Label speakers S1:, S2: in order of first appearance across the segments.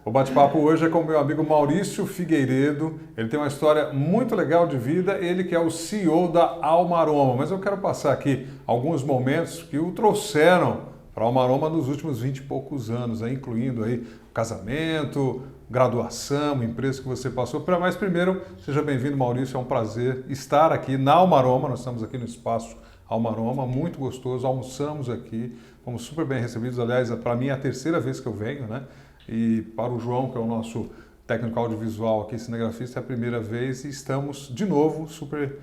S1: O bate-papo hoje é com o meu amigo Maurício Figueiredo. Ele tem uma história muito legal de vida, ele que é o CEO da Almaroma. Mas eu quero passar aqui alguns momentos que o trouxeram para a Almaroma nos últimos 20 e poucos anos, incluindo aí casamento, graduação, empresa que você passou. Mas primeiro, seja bem-vindo, Maurício. É um prazer estar aqui na Almaroma. Nós estamos aqui no espaço Almaroma, muito gostoso. Almoçamos aqui, fomos super bem recebidos. Aliás, para mim é a terceira vez que eu venho, né? E para o João, que é o nosso técnico audiovisual aqui, cinegrafista, é a primeira vez e estamos de novo super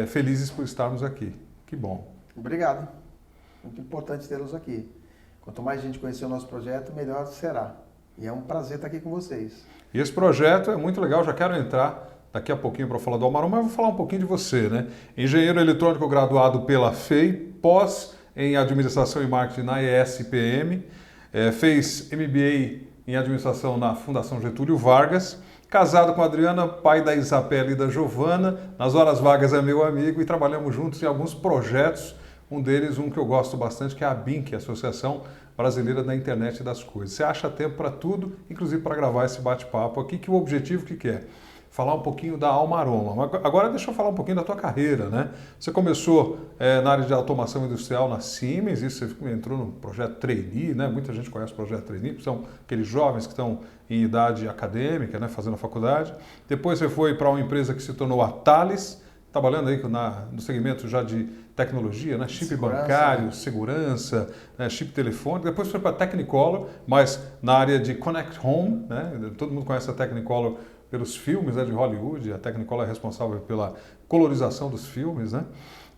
S1: felizes por estarmos aqui. Que bom.
S2: Obrigado. Muito importante tê-los aqui. Quanto mais gente conhecer o nosso projeto, melhor será. E é um prazer estar aqui com vocês.
S1: E esse projeto é muito legal, já quero entrar daqui a pouquinho para falar do Almaroma, mas eu vou falar um pouquinho de você, né? Engenheiro eletrônico graduado pela FEI, pós em administração e marketing na ESPM, fez MBA em administração na Fundação Getúlio Vargas, casado com a Adriana, pai da Isabela e da Giovana, nas horas vagas é meu amigo e trabalhamos juntos em alguns projetos, um deles, um que eu gosto bastante, que é a ABIN, que é a Associação Brasileira da Internet das Coisas. Você acha tempo para tudo, inclusive para gravar esse bate-papo aqui, que o objetivo que é? Falar um pouquinho da Almaroma. Agora deixa eu falar um pouquinho da tua carreira, né? Você começou na área de automação industrial na Siemens, isso você entrou no projeto Trainee, né? Muita gente conhece o projeto Trainee, são aqueles jovens que estão em idade acadêmica, né? Fazendo a faculdade. Depois você foi para uma empresa que se tornou a Thales, trabalhando aí no segmento já de tecnologia, né? Chip bancário, segurança, né? Chip telefônico. Depois foi para a Technicolor, mas na área de Connect Home, né? Todo mundo conhece a Technicolor pelos filmes, né, de Hollywood, a Technicolor é responsável pela colorização dos filmes, né?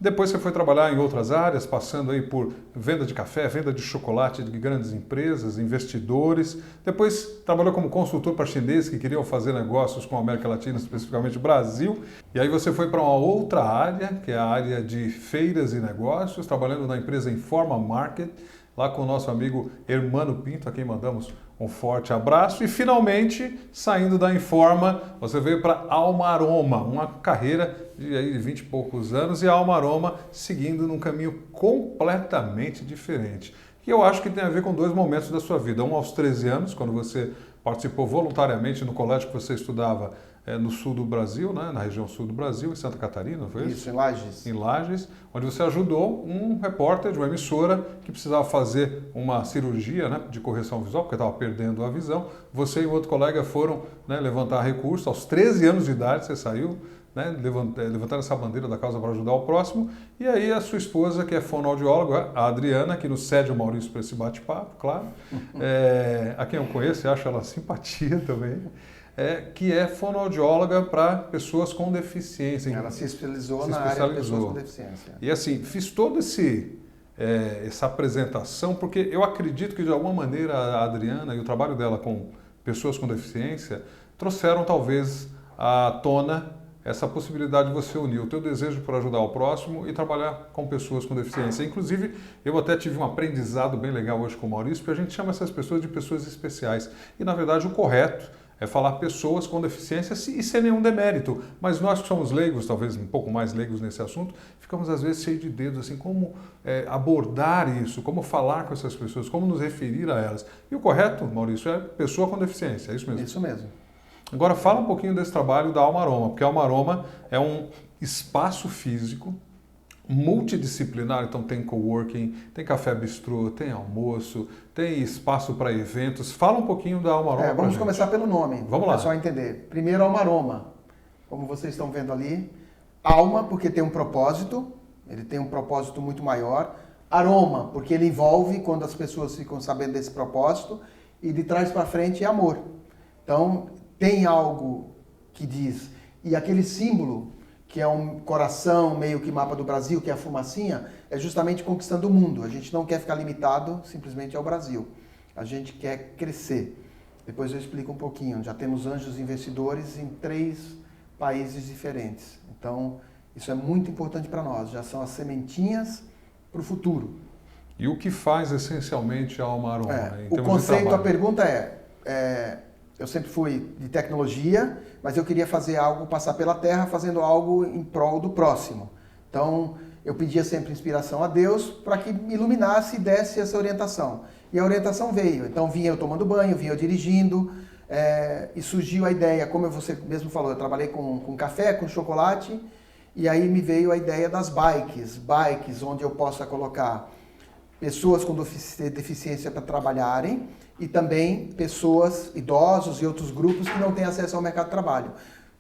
S1: Depois você foi trabalhar em outras áreas, passando aí por venda de café, venda de chocolate de grandes empresas, investidores. Depois trabalhou como consultor para chineses que queriam fazer negócios com a América Latina, especificamente o Brasil. E aí você foi para uma outra área, que é a área de feiras e negócios, trabalhando na empresa Informa Market, lá com o nosso amigo Hermano Pinto, a quem mandamos um forte abraço. E finalmente, saindo da Informa, você veio para Almaroma, uma carreira de 20 e poucos anos, e a Almaroma seguindo num caminho completamente diferente. E eu acho que tem a ver com dois momentos da sua vida. Um aos 13 anos, quando você participou voluntariamente no colégio que você estudava no sul do Brasil, né, na região sul do Brasil, em Santa Catarina, não foi isso?
S2: Isso, em Lages.
S1: Em Lages, onde você ajudou um repórter de uma emissora que precisava fazer uma cirurgia, né, de correção visual, porque estava perdendo a visão. Você e o outro colega foram, né, levantar recursos. Aos 13 anos de idade você saiu, né, levantando essa bandeira da causa para ajudar o próximo. E aí a sua esposa, que é fonoaudióloga, a Adriana, que nos cede o Maurício para esse bate-papo, claro, a quem eu conheço e acho ela simpatia também, que é fonoaudióloga para pessoas com deficiência.
S2: Ela se especializou na área de pessoas com deficiência.
S1: E assim, fiz toda essa apresentação porque eu acredito que de alguma maneira a Adriana e o trabalho dela com pessoas com deficiência trouxeram talvez à tona essa possibilidade de você unir o teu desejo por ajudar o próximo e trabalhar com pessoas com deficiência. Inclusive, eu até tive um aprendizado bem legal hoje com o Maurício, porque a gente chama essas pessoas de pessoas especiais. E na verdade o correto é falar pessoas com deficiência e sem nenhum demérito. Mas nós que somos leigos, talvez um pouco mais leigos nesse assunto, ficamos às vezes cheios de dedos, assim, como abordar isso, como falar com essas pessoas, como nos referir a elas. E o correto, Maurício, é pessoa com deficiência, é isso mesmo?
S2: Isso mesmo.
S1: Agora fala um pouquinho desse trabalho da Almaroma, porque a Almaroma é um espaço físico multidisciplinar, então tem coworking, tem café bistrô, tem almoço, tem espaço para eventos. Fala um pouquinho da Almaroma.
S2: Vamos começar pelo nome,
S1: para o
S2: pessoal entender. Primeiro, Almaroma, como vocês estão vendo ali, alma, porque tem um propósito, ele tem um propósito muito maior. Aroma, porque ele envolve quando as pessoas ficam sabendo desse propósito, e de trás para frente é amor. Então, tem algo que diz, e aquele símbolo, que é um coração, meio que mapa do Brasil, que é a fumacinha, é justamente conquistando o mundo. A gente não quer ficar limitado simplesmente ao Brasil. A gente quer crescer. Depois eu explico um pouquinho. Já temos anjos investidores em 3 países diferentes. Então, isso é muito importante para nós. Já são as sementinhas para o futuro.
S1: E o que faz essencialmente a Almaroma?
S2: O conceito, a pergunta eu sempre fui de tecnologia, mas eu queria fazer algo, passar pela Terra, fazendo algo em prol do próximo. Então, eu pedia sempre inspiração a Deus para que me iluminasse e desse essa orientação. E a orientação veio. Então, vinha eu tomando banho, vinha eu dirigindo, E surgiu a ideia, como você mesmo falou, eu trabalhei com café, com chocolate, e aí me veio a ideia das bikes onde eu possa colocar pessoas com deficiência para trabalharem e também pessoas, idosos e outros grupos que não têm acesso ao mercado de trabalho.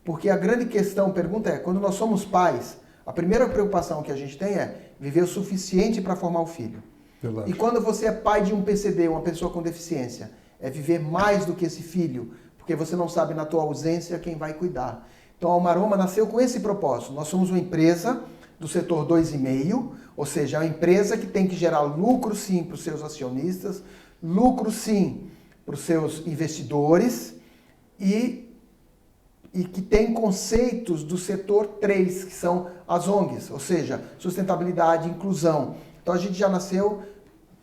S2: Porque a grande questão, pergunta é, quando nós somos pais, a primeira preocupação que a gente tem é viver o suficiente para formar o filho.
S1: Verdade.
S2: E quando você é pai de um PCD, uma pessoa com deficiência, é viver mais do que esse filho, porque você não sabe na tua ausência quem vai cuidar. Então a Almaroma nasceu com esse propósito. Nós somos uma empresa do setor 2,5, ou seja, é uma empresa que tem que gerar lucro sim para os seus acionistas, lucro sim para os seus investidores e que tem conceitos do setor 3, que são as ONGs, ou seja, sustentabilidade, inclusão. Então a gente já nasceu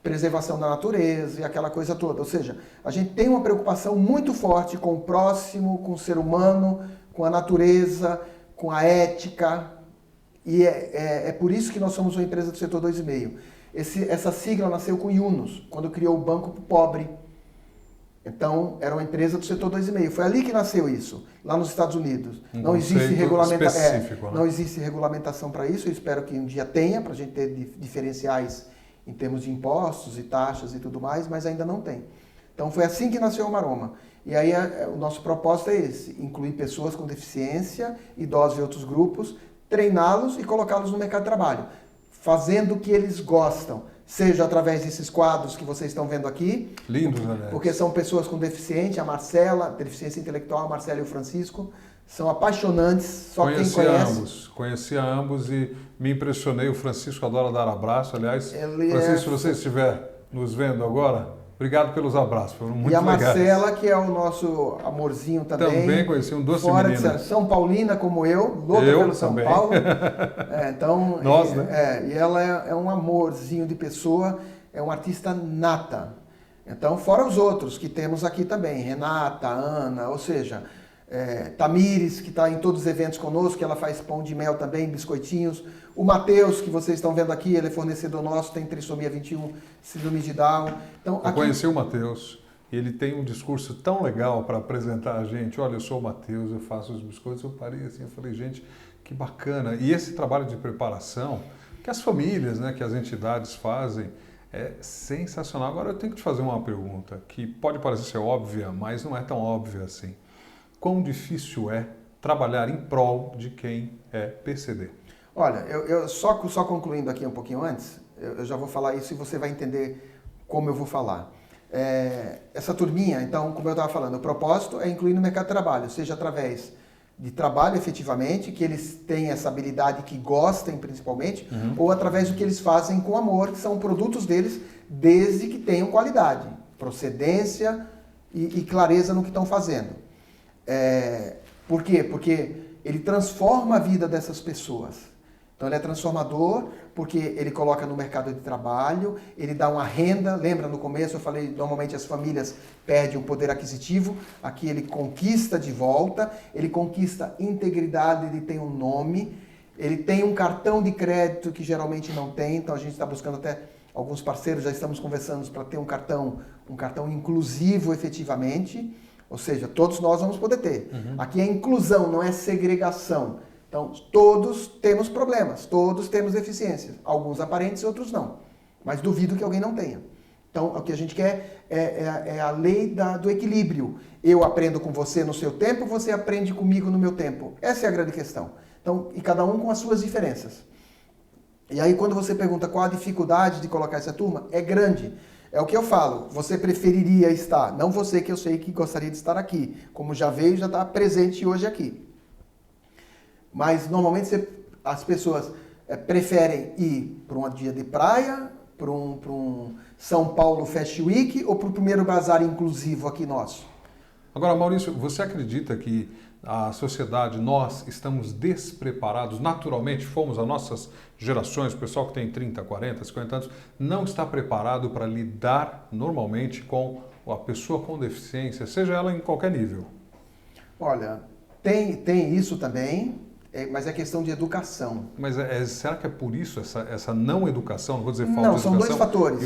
S2: preservação da natureza e aquela coisa toda. Ou seja, a gente tem uma preocupação muito forte com o próximo, com o ser humano, com a natureza, com a ética. E é por isso que nós somos uma empresa do setor 2,5. Essa sigla nasceu com Yunus, quando criou o Banco pro Pobre. Então, era uma empresa do setor 2,5. Foi ali que nasceu isso, lá nos Estados Unidos. Não existe
S1: específico, né?
S2: Não existe regulamentação para isso. Eu espero que um dia tenha, para a gente ter diferenciais em termos de impostos e taxas e tudo mais, mas ainda não tem. Então, foi assim que nasceu o Maroma. E aí, o nosso propósito é esse, incluir pessoas com deficiência, idosos e outros grupos, treiná-los e colocá-los no mercado de trabalho, fazendo o que eles gostam, seja através desses quadros que vocês estão vendo aqui.
S1: Lindos, né?
S2: Porque são pessoas com deficiência, a Marcela, deficiência intelectual, a Marcela e o Francisco, são apaixonantes, só quem conhece.
S1: Conheci ambos e me impressionei. O Francisco adora dar abraço, aliás. Francisco, se você estiver nos vendo agora, obrigado pelos abraços, foram muito legais.
S2: E a Marcela, que é o nosso amorzinho também.
S1: Também conheci um doce menino.
S2: São Paulina, como eu, louca pelo São
S1: também.
S2: Paulo. Então,
S1: nós, né?
S2: E ela é um amorzinho de pessoa, é uma artista nata. Então, fora os outros que temos aqui também, Renata, Ana, ou seja, Tamires, que está em todos os eventos conosco, que ela faz pão de mel também, biscoitinhos. O Matheus, que vocês estão vendo aqui, ele é fornecedor nosso, tem trissomia 21, síndrome de Down. Então,
S1: eu conheci o Matheus e ele tem um discurso tão legal para apresentar a gente. Olha, eu sou o Matheus, eu faço os biscoitos. Eu parei assim, eu falei, gente, que bacana. E esse trabalho de preparação que as famílias, né, que as entidades fazem, é sensacional. Agora eu tenho que te fazer uma pergunta que pode parecer ser óbvia, mas não é tão óbvia assim. Quão difícil é trabalhar em prol de quem é PCD?
S2: Olha, eu só concluindo aqui um pouquinho antes, eu já vou falar isso e você vai entender como eu vou falar. Essa turminha, então, como eu estava falando, o propósito é incluir no mercado de trabalho, seja através de trabalho efetivamente, que eles tenham essa habilidade, que gostem principalmente, ou através do que eles fazem com amor, que são produtos deles, desde que tenham qualidade, procedência e clareza no que estão fazendo. Por quê? Porque ele transforma a vida dessas pessoas. Então ele é transformador porque ele coloca no mercado de trabalho, ele dá uma renda. Lembra no começo eu falei, normalmente as famílias perdem o poder aquisitivo, aqui ele conquista de volta, ele conquista integridade, ele tem um nome, ele tem um cartão de crédito que geralmente não tem, então a gente está buscando até alguns parceiros, já estamos conversando para ter um cartão inclusivo efetivamente, ou seja, todos nós vamos poder ter. Aqui é inclusão, não é segregação. Então, todos temos problemas, todos temos deficiências, alguns aparentes e outros não, mas duvido que alguém não tenha. Então, o que a gente quer é a lei do equilíbrio. Eu aprendo com você no seu tempo, você aprende comigo no meu tempo. Essa é a grande questão. Então, e cada um com as suas diferenças. E aí, quando você pergunta qual a dificuldade de colocar essa turma, é grande. É o que eu falo, você preferiria estar, não você que eu sei que gostaria de estar aqui, como já veio, já está presente hoje aqui. Mas normalmente as pessoas preferem ir para um dia de praia, para um São Paulo Fashion Week ou para o primeiro bazar inclusivo aqui nosso.
S1: Agora, Maurício, você acredita que a sociedade, nós estamos despreparados, naturalmente fomos, as nossas gerações, o pessoal que tem 30, 40, 50 anos, não está preparado para lidar normalmente com a pessoa com deficiência, seja ela em qualquer nível?
S2: Olha, tem isso também. Mas é questão de educação.
S1: Mas será que é por isso essa não educação? Não vou dizer falta de educação.
S2: Não, são dois fatores.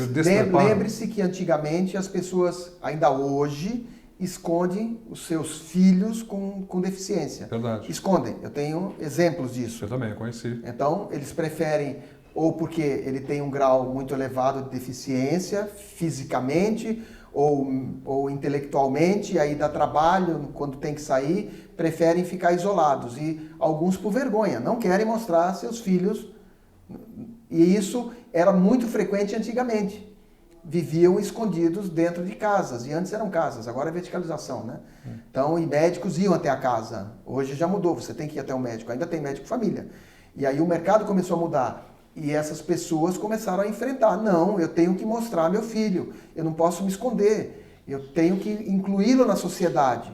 S1: Lembre-se
S2: que antigamente as pessoas, ainda hoje, escondem os seus filhos com deficiência.
S1: Verdade.
S2: Escondem. Eu tenho exemplos disso.
S1: Eu também conheci.
S2: Então, eles preferem, ou porque ele tem um grau muito elevado de deficiência, fisicamente ou intelectualmente, e aí dá trabalho quando tem que sair, preferem ficar isolados. E alguns por vergonha, não querem mostrar seus filhos. E isso era muito frequente antigamente. Viviam escondidos dentro de casas, e antes eram casas, agora é verticalização, né? Então, e médicos iam até a casa. Hoje já mudou, você tem que ir até o médico, ainda tem médico família. E aí o mercado começou a mudar, e essas pessoas começaram a enfrentar. Não, eu tenho que mostrar meu filho, eu não posso me esconder, eu tenho que incluí-lo na sociedade.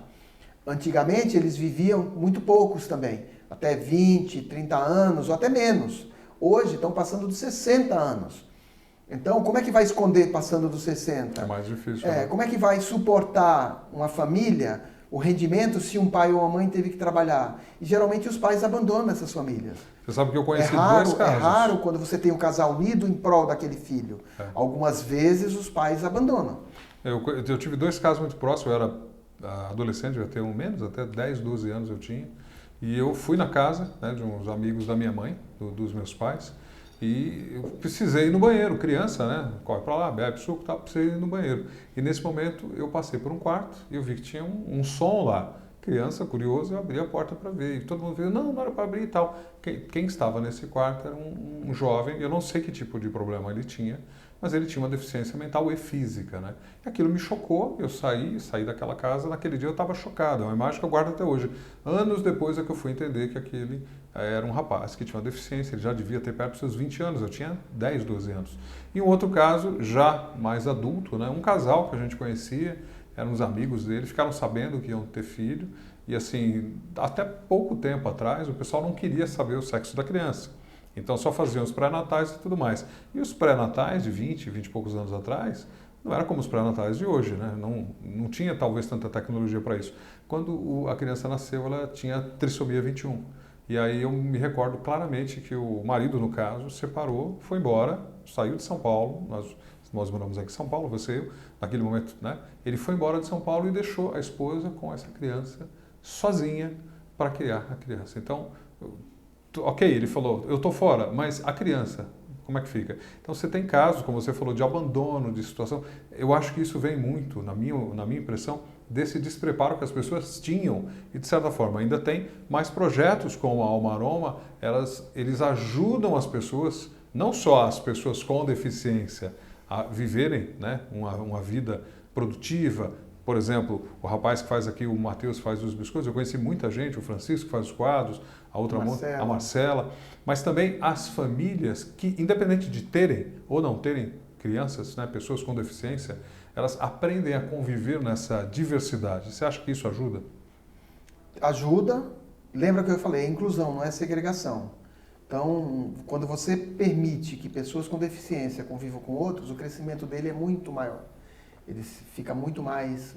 S2: Antigamente eles viviam muito poucos também, até 20, 30 anos, ou até menos. Hoje estão passando dos 60 anos. Então, como é que vai esconder passando dos 60?
S1: É mais difícil. Né?
S2: Como é que vai suportar uma família, o rendimento, se um pai ou uma mãe teve que trabalhar? E geralmente os pais abandonam essas famílias.
S1: Você sabe que eu conheci dois casos.
S2: É raro quando você tem um casal unido em prol daquele filho. Algumas vezes os pais abandonam.
S1: Eu tive dois casos muito próximos. Eu era adolescente, devia ter menos, até 10, 12 anos eu tinha. E eu fui na casa, né, de uns amigos da minha mãe, dos meus pais. E eu precisei ir no banheiro, criança, né? Corre pra lá, bebe suco, tá, precisei ir no banheiro. E nesse momento eu passei por um quarto e eu vi que tinha um som lá. Criança, curioso, eu abri a porta para ver. E todo mundo viu, não era para abrir e tal. Quem estava nesse quarto era um jovem, eu não sei que tipo de problema ele tinha, mas ele tinha uma deficiência mental e física, né? E aquilo me chocou, eu saí daquela casa, naquele dia eu estava chocado, é uma imagem que eu guardo até hoje. Anos depois é que eu fui entender que aquele era um rapaz que tinha uma deficiência, ele já devia ter perto dos seus 20 anos, eu tinha 10, 12 anos. E um outro caso, já mais adulto, né? Um casal que a gente conhecia, eram os amigos dele, ficaram sabendo que iam ter filho, e assim, até pouco tempo atrás, o pessoal não queria saber o sexo da criança. Então só faziam os pré-natais e tudo mais. E os pré-natais de 20 e poucos anos atrás, não era como os pré-natais de hoje, né? Não tinha talvez tanta tecnologia para isso. Quando a criança nasceu, ela tinha trissomia 21. E aí eu me recordo claramente que o marido, no caso, separou, foi embora, saiu de São Paulo, nós moramos aqui em São Paulo, você e eu, naquele momento, né? Ele foi embora de São Paulo e deixou a esposa com essa criança sozinha para criar a criança. Então, ok, ele falou, eu estou fora, mas a criança, como é que fica? Então você tem casos, como você falou, de abandono, de situação. Eu acho que isso vem muito, na minha impressão, desse despreparo que as pessoas tinham e, de certa forma, ainda tem, mas projetos como a Alma Aroma, eles ajudam as pessoas, não só as pessoas com deficiência, a viverem, né, uma vida produtiva. Por exemplo, o rapaz que faz aqui, o Matheus, faz os biscoitos, eu conheci muita gente, o Francisco faz os quadros, a outra a Marcela, mas também as famílias que, independente de terem ou não terem crianças, né, pessoas com deficiência, elas aprendem a conviver nessa diversidade. Você acha que isso ajuda?
S2: Ajuda. Lembra que eu falei, é inclusão, não é segregação. Então, quando você permite que pessoas com deficiência convivam com outros, o crescimento dele é muito maior. Ele fica muito mais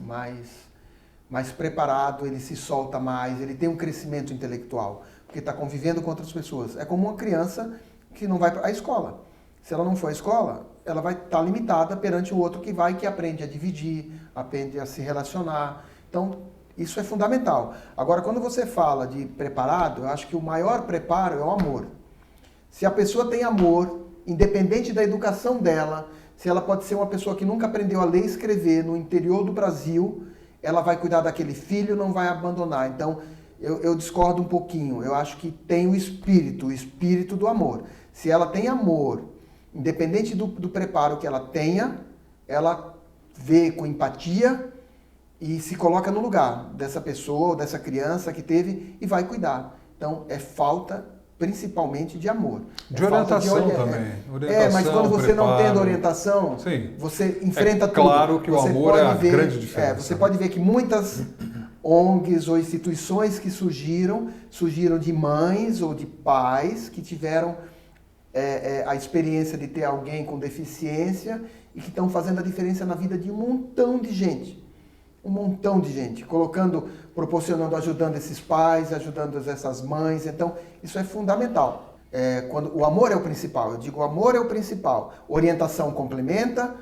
S2: preparado, ele se solta mais, ele tem um crescimento intelectual, porque está convivendo com outras pessoas. É como uma criança que não vai para a escola. Se ela não for à escola, ela vai estar limitada perante o outro que aprende a dividir, aprende a se relacionar. Então, isso é fundamental. Agora, quando você fala de preparado, eu acho que o maior preparo é o amor. Se a pessoa tem amor, independente da educação dela, se ela pode ser uma pessoa que nunca aprendeu a ler e escrever no interior do Brasil, ela vai cuidar daquele filho, não vai abandonar. Então, eu discordo um pouquinho. Eu acho que tem o espírito do amor. Se ela tem amor, independente do preparo que ela tenha, ela vê com empatia e se coloca no lugar dessa pessoa ou dessa criança que teve e vai cuidar. Então, é falta principalmente de amor.
S1: De orientação também.
S2: Mas quando você não tem orientação,
S1: sim,
S2: você enfrenta tudo.
S1: Claro que o amor é a grande diferença.
S2: Você pode ver que muitas ONGs ou instituições que surgiram de mães ou de pais que tiveram a experiência de ter alguém com deficiência e que estão fazendo a diferença na vida de um montão de gente. Um montão de gente, proporcionando, ajudando esses pais, ajudando essas mães. Então, isso é fundamental. Quando o amor é o principal, eu digo o amor é o principal. Orientação complementa,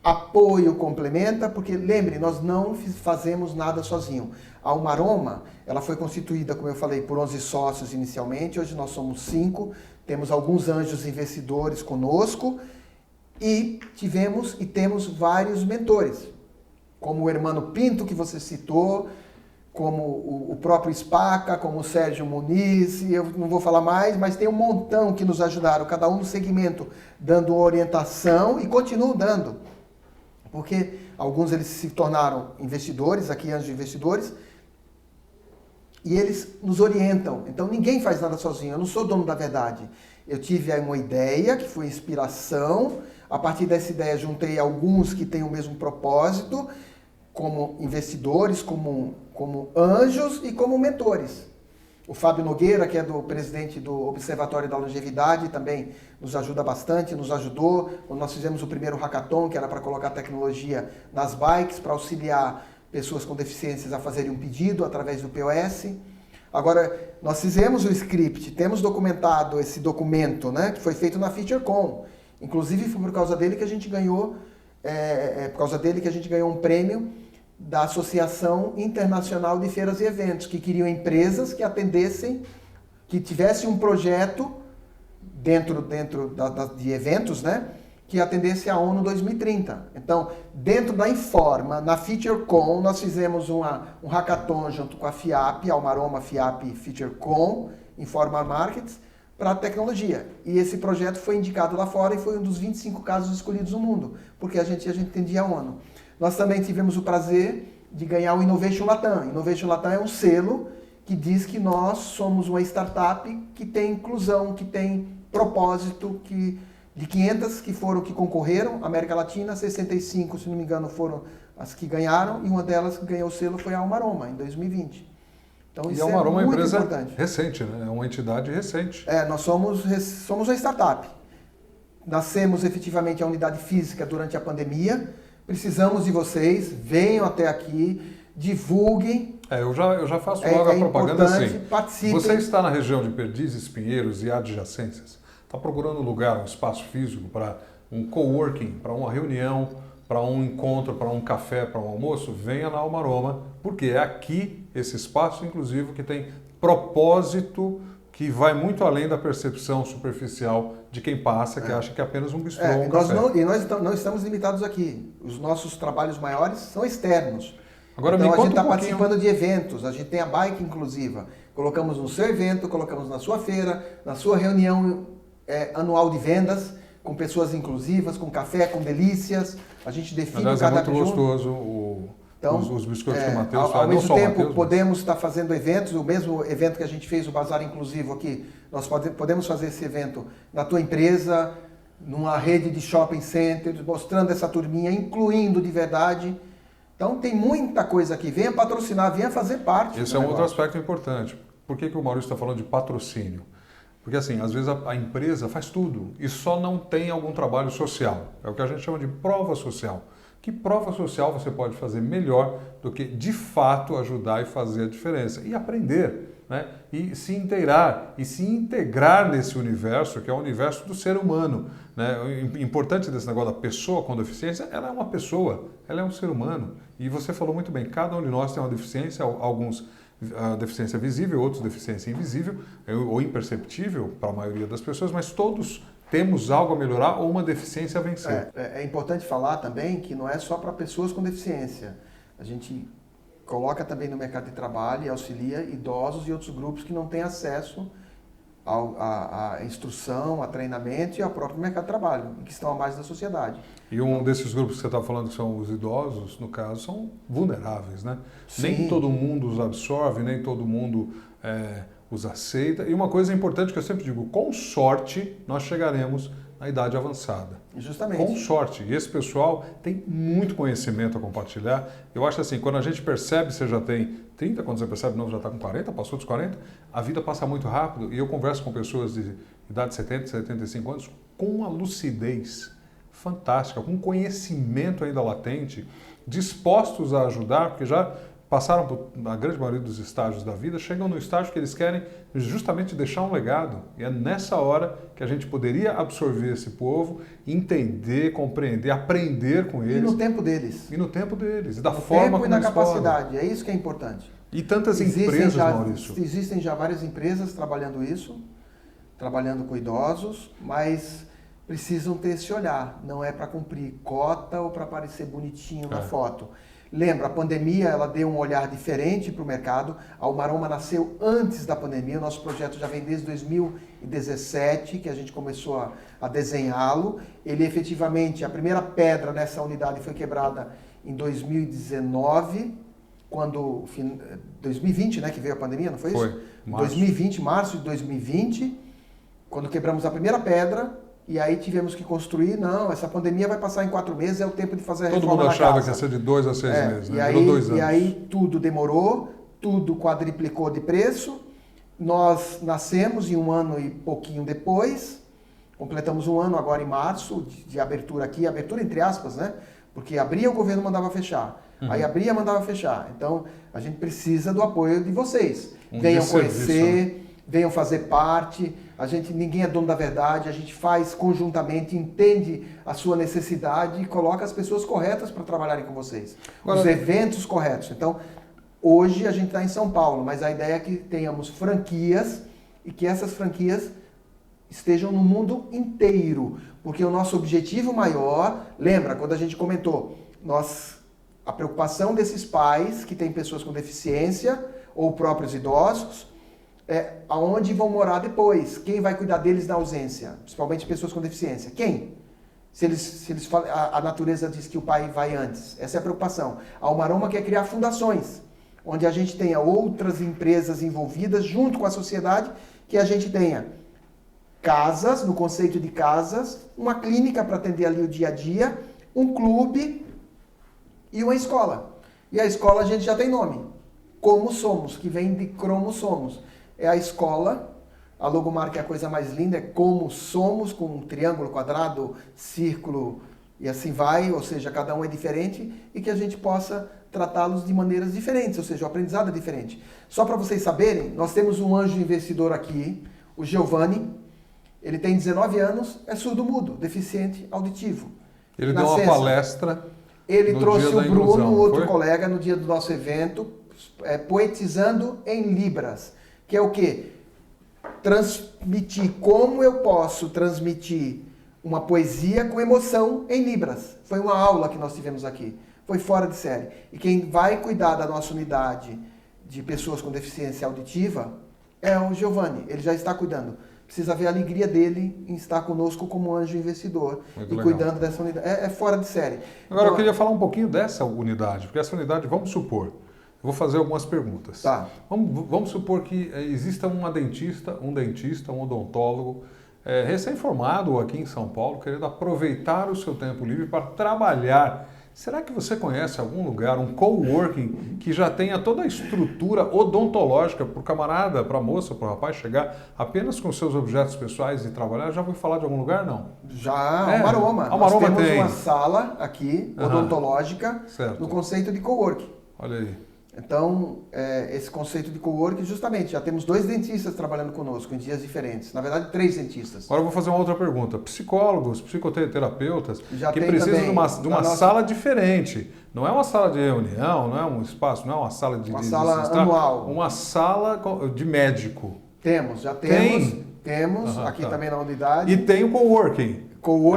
S2: apoio, complementa, porque lembre, nós não fazemos nada sozinho. A Almaroma, ela foi constituída, como eu falei, por 11 sócios inicialmente, hoje nós somos 5, temos alguns anjos investidores conosco e tivemos e temos vários mentores, como o Hermano Pinto, que você citou, como o próprio Spaca, como o Sérgio Muniz, e eu não vou falar mais, mas tem um montão que nos ajudaram, cada um no segmento, dando orientação e continuam dando. Porque alguns eles se tornaram investidores, aqui anjos investidores, e eles nos orientam. Então ninguém faz nada sozinho, eu não sou dono da verdade. Eu tive aí uma ideia, que foi inspiração, a partir dessa ideia juntei alguns que têm o mesmo propósito, como investidores, como anjos e como mentores. O Fábio Nogueira, que é do presidente do Observatório da Longevidade, também nos ajuda bastante, nos ajudou. Quando nós fizemos o primeiro hackathon, que era para colocar tecnologia nas bikes, para auxiliar pessoas com deficiências a fazerem um pedido através do POS. Agora, nós fizemos o script, temos documentado esse documento, né, que foi feito na FeatureCon. Inclusive, foi por causa dele que a gente ganhou, um prêmio da Associação Internacional de Feiras e Eventos, que queriam empresas que atendessem, que tivessem um projeto dentro de eventos, né, que atendesse a ONU 2030. Então, dentro da Informa, na FeatureCon, nós fizemos um hackathon junto com a FIAP, Almaroma, FIAP e FeatureCon, Informa Markets, para a tecnologia. E esse projeto foi indicado lá fora e foi um dos 25 casos escolhidos no mundo, porque a gente atendia a ONU. Nós também tivemos o prazer de ganhar o Innovation Latam. Innovation Latam é um selo que diz que nós somos uma startup que tem inclusão, que tem propósito, que de 500 que concorreram, América Latina, 65, se não me engano, foram as que ganharam, e uma delas que ganhou o selo foi a Almaroma, em 2020. Então, isso
S1: a Almaroma
S2: é
S1: uma
S2: muito
S1: empresa
S2: importante.
S1: recente, né? É uma entidade recente.
S2: Nós somos uma startup. Nascemos efetivamente a unidade física durante a pandemia. Precisamos de vocês, venham até aqui, divulguem.
S1: Eu já faço logo a propaganda assim.
S2: Participem.
S1: Você está na região de Perdizes, Pinheiros e adjacências? Está procurando um lugar, um espaço físico para um coworking, para uma reunião, para um encontro, para um café, para um almoço? Venha na Almaroma, porque é aqui esse espaço inclusive que tem propósito que vai muito além da percepção superficial de quem passa, que acha que é apenas um bistrô ou um café.
S2: Nós não estamos limitados aqui. Os nossos trabalhos maiores são externos.
S1: Agora,
S2: então
S1: me
S2: a
S1: conta
S2: gente está
S1: um pouquinho.
S2: participando de eventos, a gente tem a bike inclusiva. Colocamos no seu evento, colocamos na sua feira, na sua reunião anual de vendas, com pessoas inclusivas, com café, com delícias. A gente define
S1: o cardápio. É muito gostoso os biscoitos que o Matheus faz.
S2: Ao mesmo tempo, podemos estar fazendo eventos, o mesmo evento que a gente fez, o Bazar Inclusivo aqui, nós podemos fazer esse evento na tua empresa, numa rede de shopping centers, mostrando essa turminha, incluindo de verdade. Então tem muita coisa aqui. Venha patrocinar, venha fazer parte.
S1: Esse é um outro aspecto importante. Por que o Maurício está falando de patrocínio? Porque assim, às vezes a empresa faz tudo e só não tem algum trabalho social. É o que a gente chama de prova social. Que prova social você pode fazer melhor do que, de fato, ajudar e fazer a diferença? E aprender, né? E se inteirar, e se integrar nesse universo, que é o universo do ser humano, né? O importante desse negócio da pessoa com deficiência, ela é uma pessoa, ela é um ser humano. E você falou muito bem, cada um de nós tem uma deficiência, alguns deficiência visível, outros deficiência invisível ou imperceptível para a maioria das pessoas, mas todos temos algo a melhorar ou uma deficiência a vencer.
S2: É importante falar também que não é só para pessoas com deficiência. A gente coloca também no mercado de trabalho e auxilia idosos e outros grupos que não têm acesso à instrução, a treinamento e ao próprio mercado de trabalho, e que estão à margem da sociedade.
S1: E um desses grupos que você está falando, que são os idosos, no caso, são vulneráveis, né?
S2: Sim.
S1: Nem todo mundo os absorve, nem todo mundo os aceita. E uma coisa importante que eu sempre digo, com sorte nós chegaremos na idade avançada.
S2: Justamente.
S1: Com sorte. E esse pessoal tem muito conhecimento a compartilhar. Eu acho assim, quando a gente percebe, você já tem 30, quando você percebe, não, já está com 40, passou dos 40, a vida passa muito rápido. E eu converso com pessoas de idade de 70, 75 anos com uma lucidez fantástica, com conhecimento ainda latente, dispostos a ajudar, porque já passaram por a grande maioria dos estágios da vida, chegam no estágio que eles querem justamente deixar um legado. E é nessa hora que a gente poderia absorver esse povo, entender, compreender, aprender com eles.
S2: E no tempo deles.
S1: E no tempo deles, da
S2: no
S1: forma
S2: tempo
S1: como
S2: e na
S1: eles
S2: capacidade.
S1: podem.
S2: É isso que é importante.
S1: E tantas empresas, Maurício.
S2: Existem já várias empresas trabalhando isso, trabalhando com idosos, mas precisam ter esse olhar. Não é para cumprir cota ou para parecer bonitinho na foto. Lembra, a pandemia ela deu um olhar diferente para o mercado. A Almaroma nasceu antes da pandemia. O nosso projeto já vem desde 2017, que a gente começou a desenhá-lo. Ele efetivamente, a primeira pedra nessa unidade foi quebrada em 2019, quando 2020, né, que veio a pandemia, não foi isso?
S1: Foi. Março.
S2: 2020, março de 2020, quando quebramos a primeira pedra. E aí tivemos que construir, não, essa pandemia vai passar em 4 meses, é o tempo de fazer a reforma da casa.
S1: Todo mundo achava que ia ser de 2 a 6 meses, né? Durou 2 anos.
S2: E aí tudo demorou, tudo quadriplicou de preço. Nós nascemos em 1 ano e pouquinho depois, completamos 1 ano agora em março de abertura aqui, abertura entre aspas, né? Porque abria o governo mandava fechar, aí abria mandava fechar. Então a gente precisa do apoio de vocês. Venham conhecer, venham fazer parte. Ninguém é dono da verdade, a gente faz conjuntamente, entende a sua necessidade e coloca as pessoas corretas para trabalharem com vocês. Agora, os eventos corretos. Então, hoje a gente está em São Paulo, mas a ideia é que tenhamos franquias e que essas franquias estejam no mundo inteiro. Porque o nosso objetivo maior, lembra quando a gente comentou, a preocupação desses pais que têm pessoas com deficiência ou próprios idosos, aonde vão morar depois, quem vai cuidar deles na ausência, principalmente pessoas com deficiência, quem? Se eles a natureza diz que o pai vai antes, essa é a preocupação. A Almaroma quer criar fundações, onde a gente tenha outras empresas envolvidas junto com a sociedade, que a gente tenha casas, no conceito de casas, uma clínica para atender ali o dia a dia, um clube e uma escola. E a escola a gente já tem nome, Como Somos, que vem de Cromo Somos. É a escola, a logomarca é a coisa mais linda, é Como Somos, com um triângulo, quadrado, círculo e assim vai, ou seja, cada um é diferente e que a gente possa tratá-los de maneiras diferentes, ou seja, o aprendizado é diferente. Só para vocês saberem, nós temos um anjo investidor aqui, o Giovanni, ele tem 19 anos, é surdo-mudo, deficiente auditivo.
S1: Ele deu uma palestra.
S2: Ele trouxe o Bruno, outro
S1: foi?
S2: colega, no dia do nosso evento, poetizando em Libras. Que é o quê? Transmitir. Como eu posso transmitir uma poesia com emoção em Libras? Foi uma aula que nós tivemos aqui. Foi fora de série. E quem vai cuidar da nossa unidade de pessoas com deficiência auditiva é o Giovanni. Ele já está cuidando. Precisa ver a alegria dele em estar conosco como anjo investidor.
S1: Muito
S2: e
S1: legal.
S2: cuidando dessa unidade. É fora de série.
S1: Agora eu queria falar um pouquinho dessa unidade, porque essa unidade, vamos supor, eu vou fazer algumas perguntas.
S2: Tá.
S1: Vamos supor que exista um dentista, um odontólogo, recém-formado aqui em São Paulo, querendo aproveitar o seu tempo livre para trabalhar. Será que você conhece algum lugar, um coworking, que já tenha toda a estrutura odontológica para o camarada, para a moça, para o rapaz chegar apenas com seus objetos pessoais e trabalhar? Já ouviu falar de algum lugar? Não.
S2: Já, Almaroma. Nós temos uma sala aqui, odontológica, no conceito de coworking.
S1: Olha aí.
S2: Então, esse conceito de coworking, justamente, já temos 2 dentistas trabalhando conosco em dias diferentes. Na verdade, 3 dentistas.
S1: Agora eu vou fazer uma outra pergunta. Psicólogos, psicoterapeutas,
S2: já
S1: que precisam de uma sala diferente. Não é uma sala de reunião, não é um espaço, não é uma sala de...
S2: Uma sala anual.
S1: Uma sala de médico.
S2: Já temos. Temos, aqui também na unidade.
S1: E tem o coworking.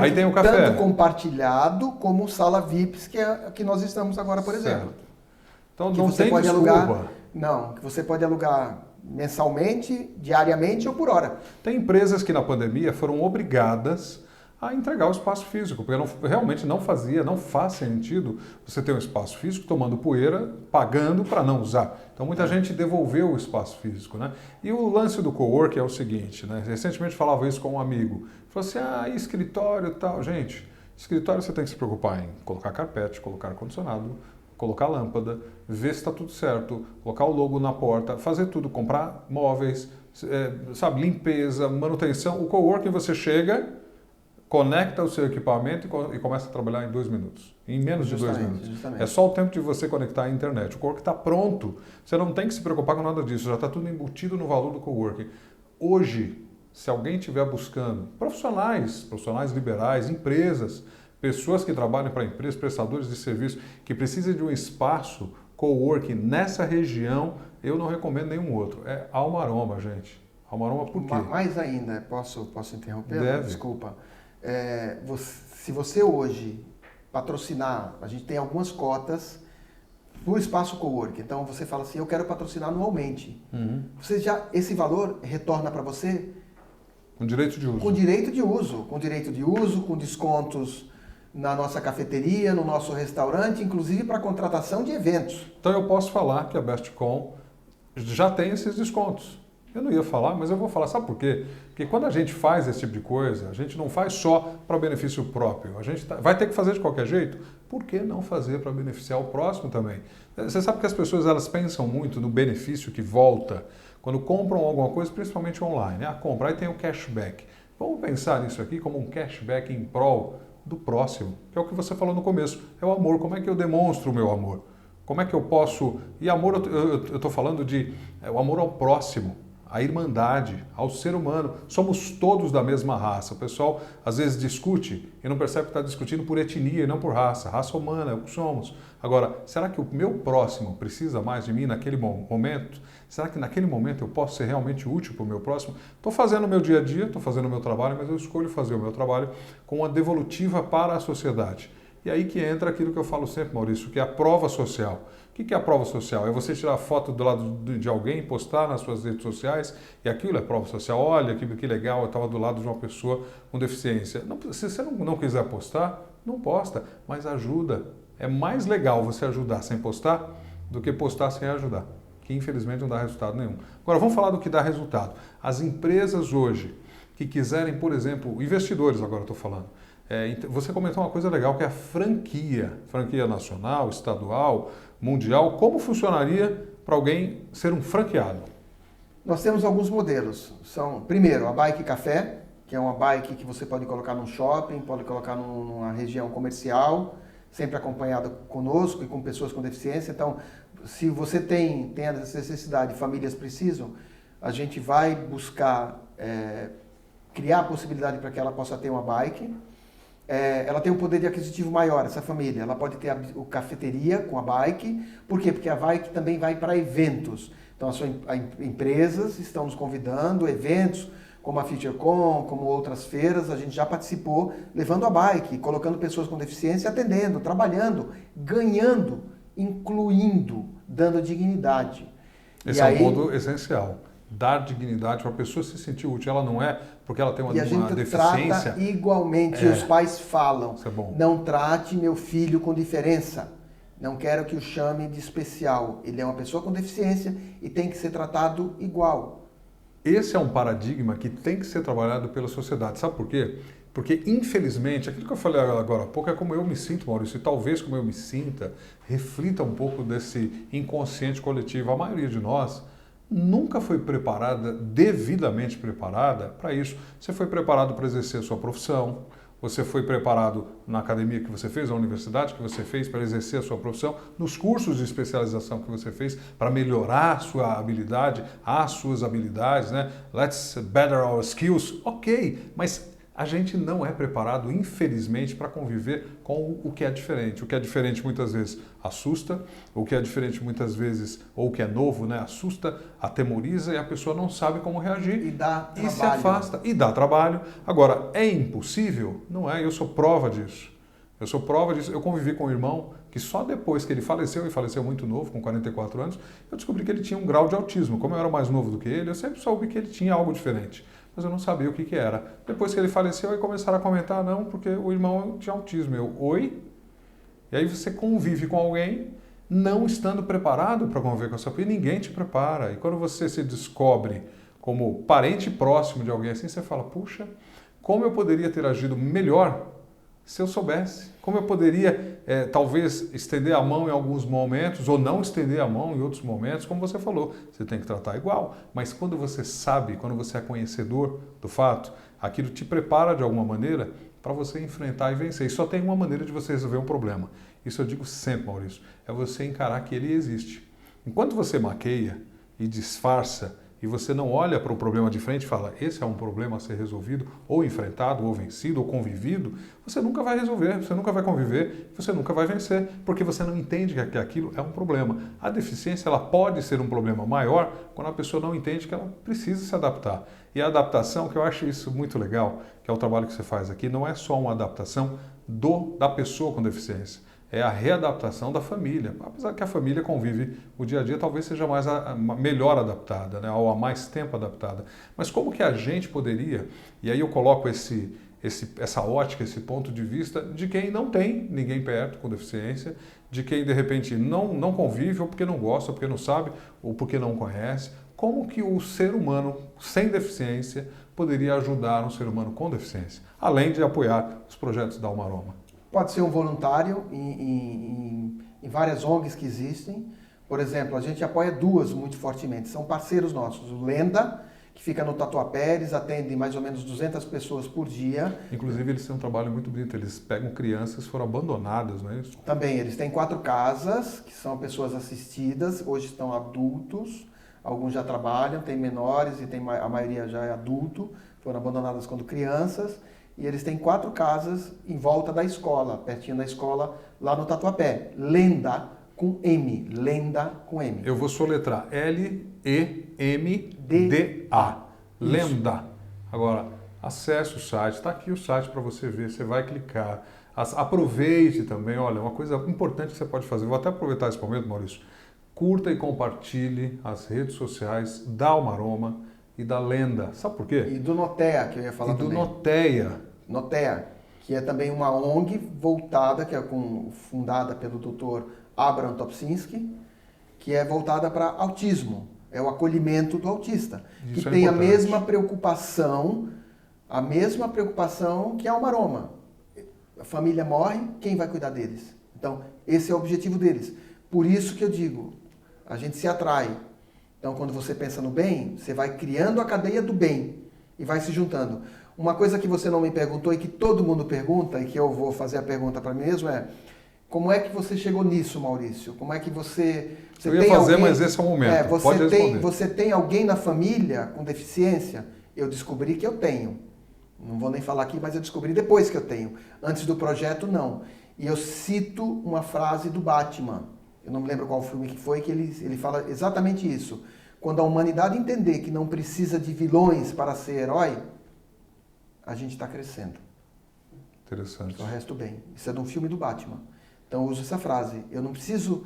S1: Aí tem o café.
S2: Tanto compartilhado como sala VIPs, que é que nós estamos agora, por exemplo.
S1: Então
S2: que
S1: não
S2: você
S1: tem
S2: pode
S1: desculpa.
S2: alugar. Não, que você pode alugar mensalmente, diariamente ou por hora.
S1: Tem empresas que na pandemia foram obrigadas a entregar o espaço físico, porque realmente não faz sentido você ter um espaço físico tomando poeira, pagando para não usar. Então muita gente devolveu o espaço físico, né? E o lance do coworking é o seguinte, né? Recentemente falava isso com um amigo. Falou assim, escritório e tal. Gente, escritório você tem que se preocupar em colocar carpete, colocar ar-condicionado, colocar lâmpada, ver se está tudo certo, colocar o logo na porta, fazer tudo, comprar móveis, limpeza, manutenção. O coworking você chega, conecta o seu equipamento e começa a trabalhar em 2 minutos. Em menos de 2 minutos.
S2: Justamente.
S1: É só o tempo de você conectar a internet. O coworking está pronto. Você não tem que se preocupar com nada disso. Já está tudo embutido no valor do coworking. Hoje, se alguém estiver buscando profissionais liberais, empresas, pessoas que trabalham para empresas, prestadores de serviço, que precisem de um espaço coworking nessa região, eu não recomendo nenhum outro. É Alma-Aroma, gente. Alma-Aroma por quê?
S2: Mais ainda, posso interromper?
S1: Deve.
S2: Desculpa. Se você hoje patrocinar, a gente tem algumas cotas do espaço coworking. Então você fala assim, eu quero patrocinar anualmente. Esse valor retorna para você
S1: com direito de uso.
S2: Com direito de uso, com descontos na nossa cafeteria, no nosso restaurante, inclusive para contratação de eventos.
S1: Então eu posso falar que a Bestcom já tem esses descontos. Eu não ia falar, mas eu vou falar. Sabe por quê? Porque quando a gente faz esse tipo de coisa, a gente não faz só para benefício próprio. A gente vai ter que fazer de qualquer jeito. Por que não fazer para beneficiar o próximo também? Você sabe que as pessoas elas pensam muito no benefício que volta quando compram alguma coisa, principalmente online. Compra, aí tem o cashback. Vamos pensar nisso aqui como um cashback em prol do próximo, que é o que você falou no começo. É o amor. Como é que eu demonstro o meu amor? Como é que eu posso... E amor, eu estou falando de o amor ao próximo, à irmandade, ao ser humano. Somos todos da mesma raça. O pessoal às vezes discute e não percebe que está discutindo por etnia e não por raça. Raça humana é o que somos. Agora, será que o meu próximo precisa mais de mim naquele momento? Será que naquele momento eu posso ser realmente útil para o meu próximo? Estou fazendo o meu dia a dia, estou fazendo o meu trabalho, mas eu escolho fazer o meu trabalho com uma devolutiva para a sociedade. E aí que entra aquilo que eu falo sempre, Maurício, que é a prova social. O que é a prova social? É você tirar a foto do lado de alguém, postar nas suas redes sociais, e aquilo é prova social. Olha que legal, eu estava do lado de uma pessoa com deficiência. Não, se você não quiser postar, não posta, mas ajuda. É mais legal você ajudar sem postar do que postar sem ajudar, que infelizmente não dá resultado nenhum. Agora vamos falar do que dá resultado. As empresas hoje que quiserem, por exemplo, investidores agora eu estou falando, você comentou uma coisa legal que é a franquia nacional, estadual, mundial. Como funcionaria para alguém ser um franqueado?
S2: Nós temos alguns modelos. Primeiro, a Bike Café, que é uma bike que você pode colocar num shopping, pode colocar numa região comercial, sempre acompanhada conosco e com pessoas com deficiência. Então, se você tem essa necessidade, famílias precisam, a gente vai buscar criar a possibilidade para que ela possa ter uma bike. Ela tem um poder de aquisitivo maior, essa família. Ela pode ter a cafeteria com a bike. Por quê? Porque a bike também vai para eventos. Então, as empresas estão nos convidando, eventos como a FutureCon, como outras feiras, a gente já participou, levando a bike, colocando pessoas com deficiência, atendendo, trabalhando, ganhando, incluindo, dando dignidade.
S1: Esse é um ponto essencial. Dar dignidade para a pessoa se sentir útil. Ela não é porque ela tem uma deficiência.
S2: E a gente trata igualmente. Os pais falam,
S1: isso é bom.
S2: Não trate meu filho com diferença. Não quero que o chame de especial. Ele é uma pessoa com deficiência e tem que ser tratado igual.
S1: Esse é um paradigma que tem que ser trabalhado pela sociedade. Sabe por quê? Porque, infelizmente, aquilo que eu falei agora há pouco é como eu me sinto, Maurício, e talvez como eu me sinta, reflita um pouco desse inconsciente coletivo. A maioria de nós nunca foi devidamente preparada para isso. Você foi preparado para exercer a sua profissão, você foi preparado na academia que você fez, na universidade que você fez para exercer a sua profissão, nos cursos de especialização que você fez para melhorar a sua habilidade, as suas habilidades, né? Let's better our skills. Ok, mas a gente não é preparado, infelizmente, para conviver com o que é diferente. O que é diferente muitas vezes assusta, o que é diferente muitas vezes, ou o que é novo, né, assusta, atemoriza e a pessoa não sabe como reagir.
S2: E dá trabalho.
S1: E se afasta. E dá trabalho. Agora, é impossível? Não é, eu sou prova disso. Eu convivi com um irmão que só depois que ele faleceu, e faleceu muito novo, com 44 anos, eu descobri que ele tinha um grau de autismo. Como eu era mais novo do que ele, eu sempre soube que ele tinha algo diferente. Mas eu não sabia o que era. Depois que ele faleceu, aí começaram a comentar, não, porque o irmão tinha autismo. Eu, oi? E aí você convive com alguém não estando preparado para conviver com essa pessoa, e ninguém te prepara. E quando você se descobre como parente próximo de alguém assim, você fala, puxa, como eu poderia ter agido melhor se eu soubesse? Como eu poderia, talvez, estender a mão em alguns momentos ou não estender a mão em outros momentos? Como você falou, você tem que tratar igual. Mas quando você sabe, quando você é conhecedor do fato, aquilo te prepara de alguma maneira para você enfrentar e vencer. E só tem uma maneira de você resolver um problema. Isso eu digo sempre, Maurício, é você encarar que ele existe. Enquanto você maqueia e disfarça e você não olha para o problema de frente e fala, esse é um problema a ser resolvido, ou enfrentado, ou vencido, ou convivido, você nunca vai resolver, você nunca vai conviver, você nunca vai vencer, porque você não entende que aquilo é um problema. A deficiência ela pode ser um problema maior quando a pessoa não entende que ela precisa se adaptar. E a adaptação, que eu acho isso muito legal, que é o trabalho que você faz aqui, não é só uma adaptação da pessoa com deficiência. É a readaptação da família. Apesar que a família convive o dia a dia, talvez seja melhor adaptada, né? Ou há mais tempo adaptada. Mas como que a gente poderia, e aí eu coloco essa ótica, esse ponto de vista de quem não tem ninguém perto com deficiência, de quem de repente não convive, ou porque não gosta, ou porque não sabe, ou porque não conhece, como que o ser humano sem deficiência poderia ajudar um ser humano com deficiência, além de apoiar os projetos da Almaroma?
S2: Pode ser um voluntário em várias ONGs que existem. Por exemplo, a gente apoia duas muito fortemente, são parceiros nossos. O Lenda, que fica no Tatuapé, eles atendem mais ou menos 200 pessoas por dia.
S1: Inclusive, eles têm um trabalho muito bonito, eles pegam crianças que foram abandonadas, não é isso?
S2: Também, eles têm 4 casas, que são pessoas assistidas, hoje estão adultos, alguns já trabalham, tem menores e a maioria já é adulto, foram abandonadas quando crianças. E eles têm 4 casas em volta da escola, pertinho da escola, lá no Tatuapé. Lenda com M. Lenda com M.
S1: Eu vou soletrar Lemda. Lenda. Agora, acesse o site, está aqui o site para você ver, você vai clicar. Aproveite também, olha, uma coisa importante que você pode fazer, vou até aproveitar esse momento, Maurício. Curta e compartilhe as redes sociais da Almaroma e da Lenda. Sabe por quê?
S2: E do Notea, que eu ia falar também.
S1: E do Notea.
S2: Notea, que é também uma ONG voltada, que é fundada pelo Dr. Abraham Topsinski, que é voltada para autismo, é o acolhimento do autista,
S1: Isso
S2: que
S1: é
S2: tem
S1: importante.
S2: a mesma preocupação que a Almaroma. A família morre, quem vai cuidar deles? Então, esse é o objetivo deles. Por isso que eu digo, a gente se atrai. Então, quando você pensa no bem, você vai criando a cadeia do bem e vai se juntando. Uma coisa que você não me perguntou e que todo mundo pergunta, e que eu vou fazer a pergunta para mim mesmo é: como é que você chegou nisso, Maurício? Como é que você
S1: eu ia
S2: tem
S1: fazer,
S2: alguém,
S1: mas esse é o momento. Pode responder.
S2: Você tem alguém na família com deficiência? Eu descobri que eu tenho. Não vou nem falar aqui, mas eu descobri depois que eu tenho. Antes do projeto, não. E eu cito uma frase do Batman. Eu não me lembro qual filme que foi, que ele fala exatamente isso. Quando a humanidade entender que não precisa de vilões para ser herói, a gente está crescendo.
S1: Interessante.
S2: Só resta o bem. Isso é de um filme do Batman. Então eu uso essa frase. Eu não preciso